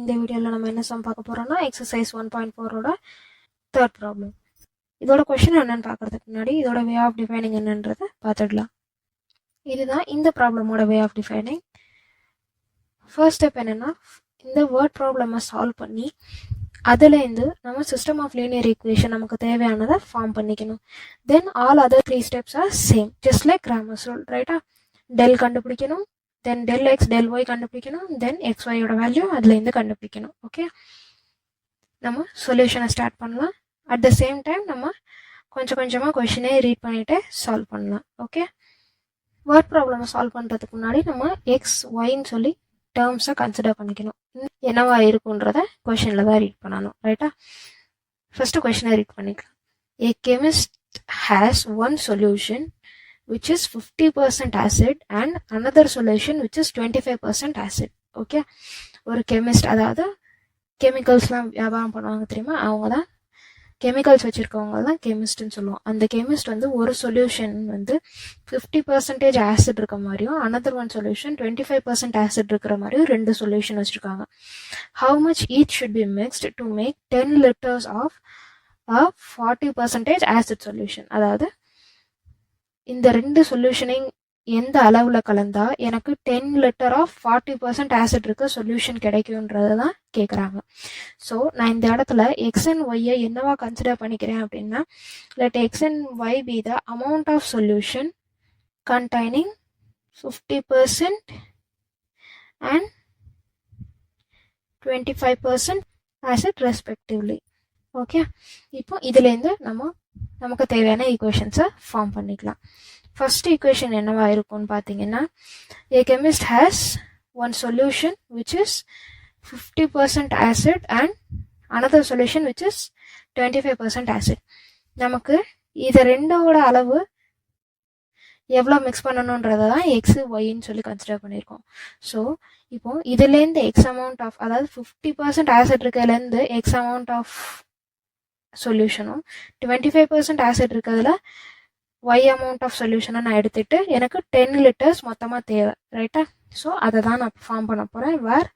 இந்த வீடியோவில் நம்ம என்ன சம் பார்க்க போகிறோம்னா எக்ஸசைஸ் 1.4ஓட தேர்ட் ப்ராப்ளம். இதோட கொஷின் என்னன்னு பார்க்கறதுக்கு முன்னாடி இதோட வே ஆஃப் டிஃபைனிங் என்னன்றதை பார்த்துடலாம். இதுதான் இந்த ப்ராப்ளமோட way of defining. First step என்னென்னா, இந்த வேர்ட் ப்ராப்ளமை சால்வ் பண்ணி அதுலேருந்து நம்ம சிஸ்டம் ஆஃப் லீனியர் ஈக்குவேஷன் நமக்கு தேவையானதை ஃபார்ம் பண்ணிக்கணும். Then all other 3 steps are same, just like grammars rule, ரைட்டா? டெல் கண்டுபிடிக்கணும், then del x del y கண்டுபிடிக்கணும், தென் எக்ஸ் ஒய்யோட வேல்யூ அதுலேருந்து கண்டுபிடிக்கணும். ஓகே, நம்ம சொல்யூஷனை ஸ்டார்ட் பண்ணலாம். அட் த சேம் டைம் நம்ம கொஞ்சம் கொஞ்சமாக கொஷினே ரீட் பண்ணிவிட்டு சால்வ் பண்ணலாம். ஓகே, வேர்ட் ப்ராப்ளமை சால்வ் பண்ணுறதுக்கு முன்னாடி நம்ம எக்ஸ் ஒய்ன்னு சொல்லி டேர்ம்ஸை கன்சிடர் பண்ணிக்கணும். என்னவா இருக்குன்றத கொஷினில் தான் ரீட் பண்ணணும், ரைட்டா? ஃபர்ஸ்ட் கொஷினை ரீட் பண்ணிக்கலாம். A chemist has one solution which is 50% acid and another solution which is 25% acid. Okay, ஒரு கெமிஸ்ட், அதாவது கெமிக்கல்ஸ்லாம் வியாபாரம் பண்ணுவாங்க தெரியுமா, அவங்க தான் கெமிக்கல்ஸ் வச்சுருக்கவங்க தான் கெமிஸ்ட்னு சொல்லுவோம். அந்த கெமிஸ்ட் வந்து ஒரு சொல்யூஷன் வந்து 50% ஆசிட் இருக்க மாதிரியும் another one solution 25% ஆசிட் இருக்கிற மாதிரியும் 2 சொல்யூஷன் வச்சுருக்காங்க. How much each should be mixed to make 10 liters of a 40% acid solution? அதாவது இந்த 2 சொல்யூஷனையும் எந்த அளவில் கலந்தா எனக்கு 10 லிட்டர் ஆஃப் 40% ஆசிட் இருக்க சொல்யூஷன் கிடைக்கும்ன்றது தான் கேட்குறாங்க. ஸோ நான் இந்த இடத்துல எக்ஸ் அண்ட் ஒய்யை என்னவா கன்சிடர் பண்ணிக்கிறேன் அப்படின்னா, let X and Y be the amount of solution containing 50% and 25% acid respectively. Okay, இப்போ இதுலேருந்து நமக்கு தேவையான ஈக்குவேஷன்ஸை ஃபார்ம் பண்ணிக்கலாம். ஃபர்ஸ்ட் ஈக்குவேஷன் என்னவா இருக்கும்னு பார்த்தீங்கன்னா, a chemist has one solution which is 50% acid and another solution which is 25% acid. நமக்கு இது ரெண்டோட அளவு எவ்வளோ மிக்ஸ் பண்ணணுன்றதை தான் எக்ஸ் ஒய்ன்னு சொல்லி கன்சிடர் பண்ணியிருக்கோம். ஸோ இப்போ இதுலேருந்து எக்ஸ் அமௌண்ட் ஆஃப், அதாவது 50% ஆசிட் இருக்கிறதுலேருந்து எக்ஸ் அமௌண்ட் ஆஃப் சொல்யூஷனும் 25% ஆசிட் இருக்கிறதுல ஒய் அமௌண்ட் ஆஃப் சொல்யூஷனை நான் எடுத்துட்டு எனக்கு 10 லிட்டர்ஸ் மொத்தமாக தேவை, ரைட்டா? ஸோ அதை தான் நான் ஃபார்ம் பண்ண போகிறேன். Where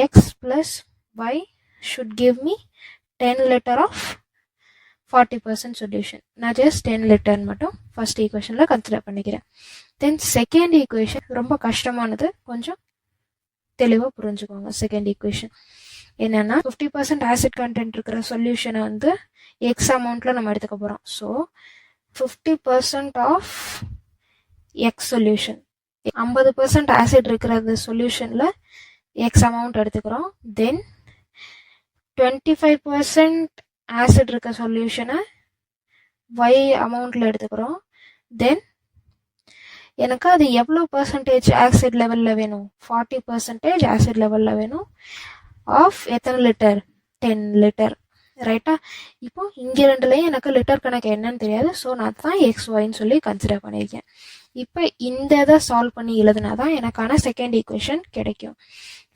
x plus y should give me 10 litre of 40% solution. நான் ஜஸ்ட் 10 லிட்டர்னு மட்டும் ஃபர்ஸ்ட் ஈக்குவேஷனில் கன்சிடர் பண்ணிக்கிறேன். தென் செகண்ட் ஈக்குவேஷன் ரொம்ப கஷ்டமானது, கொஞ்சம் தெளிவாக புரிஞ்சுக்கோங்க. செகண்ட் ஈக்குவேஷன் என்னென்னா, 50% ஆசிட் கண்டென்ட் இருக்கிற சொல்யூஷனை வந்து எக்ஸ் அமௌண்ட்டில் நம்ம எடுத்துக்க போகிறோம். So 50% of X solution, 50% acid இருக்கிற சொல்யூஷனில் எக்ஸ் அமௌண்ட் எடுத்துக்கிறோம். தென் 25% ஆசிட் இருக்க சொல்யூஷனை ஒய் அமௌண்ட்டில் எடுத்துக்கிறோம். தென் எனக்கு அது எவ்வளோ பர்சன்டேஜ் ஆசிட் லெவலில் வேணும், 40% ஆசிட் லெவலில் வேணும். ஆஃப் எத்தனை லிட்டர்? 10 லிட்டர், ரைட்டா? இப்போ இங்கே ரெண்டுலேயும் எனக்கு லிட்டர் கணக்கு என்னன்னு தெரியாது. ஸோ நான் தான் எக்ஸ் ஒய்ன்னு சொல்லி கன்சிடர் பண்ணியிருக்கேன். இப்போ இந்த இதை சால்வ் பண்ணி எழுதுனா தான் எனக்கான செகண்ட் ஈக்குவேஷன் கிடைக்கும்.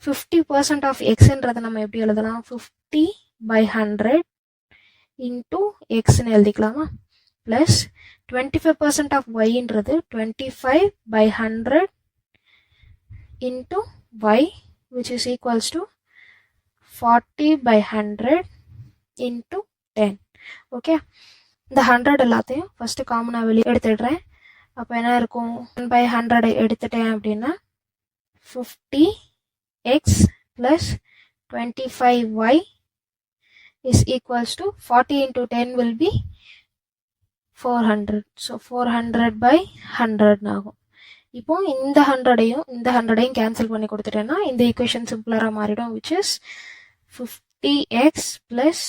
50% ஆஃப் எக்ஸ்ன்றதை நம்ம எப்படி எழுதலாம்? 50/100 இன்டூ எக்ஸ்ன்னு எழுதிக்கலாமா? ப்ளஸ் 25% ஆஃப் ஒய்ன்றது 25/100 into y which is equals to 40/100 into 10. Okay, இந்த 100 எல்லாத்தையும் ஃபர்ஸ்ட் காமனாக வெளியே எடுத்துடுறேன். அப்போ என்ன இருக்கும்? 1/100 எடுத்துட்டேன் அப்படின்னா 50x plus 25y is equals to 40 into 10 will be 400. So 400/100 ஆகும். இப்போ இந்த 100ஐயும் கேன்சல் பண்ணி கொடுத்துட்டேன்னா இந்த ஈக்குவேஷன் சிம்பிளராக மாறிடும், which is 50x plus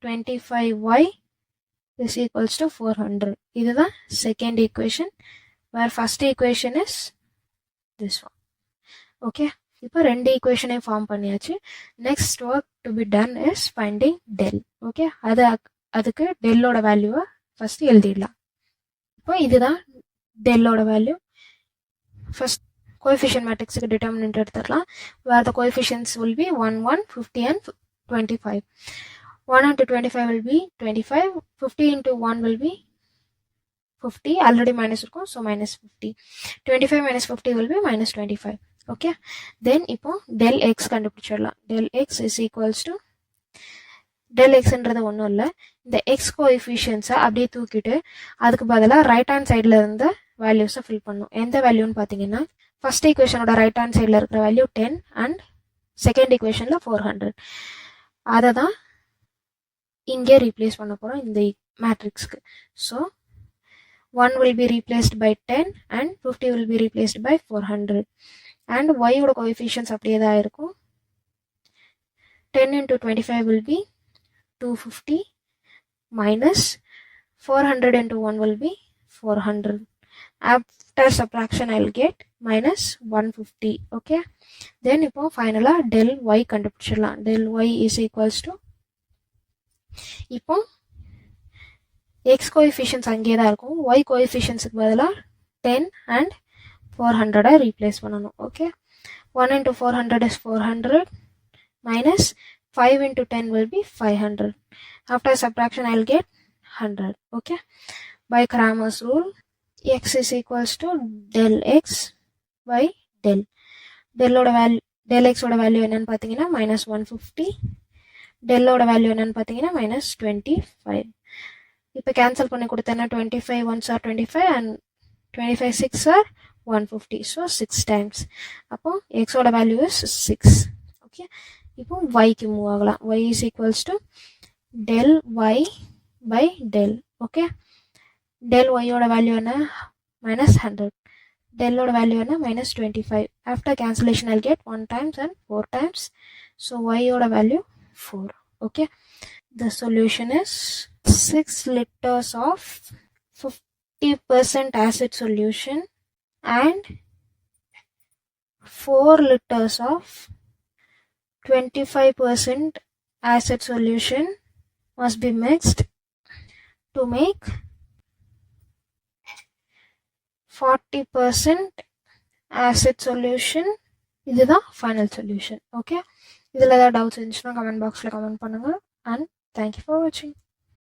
25y is equals to 400. இதுதான் second equation, where first equation is this one. Okay, இப்போ 2 ஈக்குவேஷனையும் ஃபார்ம் பண்ணியாச்சு. Next work to be done is finding del. Okay, அதுக்கு டெல்லோட வேல்யூவை ஃபர்ஸ்ட் எழுதிடலாம். இப்போ இதுதான் டெல்லோட வேல்யூ. ஃபர்ஸ்ட் கோஎஃபிஷியன்ட் மேட்ரிக்ஸுக்கு டிட்டர்மினன்ட் எடுத்துக்கலாம். Where the coefficients will be 1, 1, 50 and 25. 1 into 25 will be 25. 50 into 1 will be 50. Already minus இருக்கும், so minus 50. 25 minus 50 will be minus 25. Okay. தென் இப்போ del x கண்டுபிடிச்சிடலாம். del x is equals to del xன்றது ஒன்றும் இல்லை, இந்த X கோஎஃபிஷியன்ஸை அப்படியே தூக்கிட்டு அதுக்கு பதிலாக ரைட் ஹேண்ட் சைடில் இருந்த வேல்யூஸை ஃபில் பண்ணும். எந்த வேல்யூன்னு பார்த்தீங்கன்னா ஃபர்ஸ்ட் ஈக்குவேஷனோட ரைட் ஹேண்ட் சைடில் இருக்கிற வேல்யூ 10 அண்ட் செகண்ட் ஈக்குவேஷனில் 400. அதை தான் இங்கே ரீப்ளேஸ் பண்ண போகிறோம் இந்த மேட்ரிக்ஸ்க்கு. So 1 will be replaced by 10 and 50 will be replaced by 400. And y ஓட கோஎஃபிஷியன்ஸ் அப்படியே தான் இருக்கும். 10 into 25 will be 250 minus 400 into 1 will be 400. After subtraction I will get minus 150. Okay. Then இப்போ ஃபைனலா del y கண்டுபிடிச்சிடலாம். del y is equals to இப்போ x coefficients அங்கேயே தான் இருக்கும், y கோஎஃபிஷியன்ஸுக்கு பதிலாக 10 and 400 ரீப்ளேஸ் பண்ணணும். Okay. 1 into 400 is 400 minus 5 into 10 will be 500. After subtraction I will get 100. Okay. By Cramer's rule, x is equals to del x by del. del x ஓட value என்னன்னு பார்த்தீங்கன்னா minus 150. del ஓட value என்னன்னு பார்த்தீங்கன்னா minus 25. இப்போ cancel பண்ணி கொடுத்தேன்னா 25 1s are 25 and 25 6 are 150. So 6 times. அப்போ x ஓட வேல்யூ is 6. ஓகே. இப்போ yக்கு மூவ் ஆகலாம். y is equals to del y by del. Okay. del y ஓட வேல்யூ என்ன minus 100. del ஓட வேல்யூ என்ன minus 25. After cancellation I'll get 1 times and 4 times. So y ஓட value 4. Okay. The solution is 6 liters of 50% acid solution and 4 liters of 25% acid solution must be mixed to make 40% acid solution. இதுதான் final solution. Okay. இதில் ஏதாவது doubts இருந்துச்சுன்னா comment பாக்ஸில் comment பண்ணுங்கள். And thank you for watching.